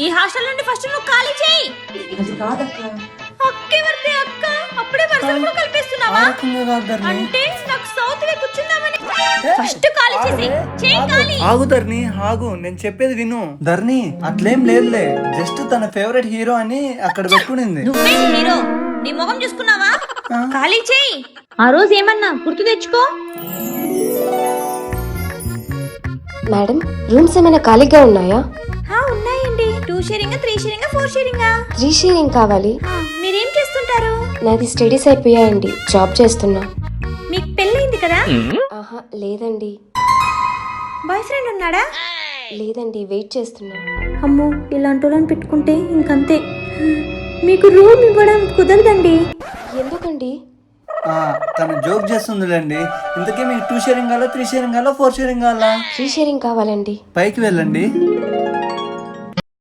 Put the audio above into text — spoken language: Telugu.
ఈ హాస్టల్ నుండి ఫస్ట్ నువ్వు ఖాళీ చేయి. అది కాదక్క. అక్కే వర్తే అక్క, అప్పుడే వరుసలు కూడా కలిపేస్తున్నావా? ఆ రకంగా కాదు ధరణి. అంటే నాకు సౌత్ వే కూర్చుందామని. ఫస్ట్ ఖాళీ చేసి చేయి ఖాళీ. ఆగు ధరణి, ఆగు, నేను చెప్పేది విను. ధరణి అట్లేం లేదులే, జస్ట్ తన ఫేవరెట్ హీరో అని అక్కడ పెట్టుకునింది. నువ్వే హీరో, నీ ముఖం చూసుకున్నావా? ఖాళీ చేయి. ఆ రోజు ఏమన్నా గుర్తు తెచ్చుకో. మేడం, రూమ్స్ ఏమైనా ఖాళీగా ఉన్నాయా? ఉన్నాయండి. 2 షేరింగ్, 3 షేరింగ్, 4 షేరింగ్. 3 షేరింగ్ కావాలి. మీరేం చేస్తుంటారు? నాది స్టడీస్ అయిపోయాయండి, జాబ్ చేస్తున్నా. మీకు పెళ్ళైంది కదా? ఆహా లేదండి. బాయ్ ఫ్రెండ్ ఉన్నాడా? లేదండి, వెయిట్ చేస్తున్నా. అమ్మో, ఇలాంటి వాళ్ళని పెట్టుకుంటే ఇంకంతే. మీకు రూమ్ ఇవ్వడం కుదరదండి. ఎందుకండి? తను జోక్ చేస్తుందిలేండి. ఇంతకీ మీకు 2 షేరింగ్ కావాలా, 3 షేరింగ్ కావాలా, 4 షేరింగ్ కావాలా? 3 షేరింగ్ కావాలండి. పైకి వెళ్ళండి.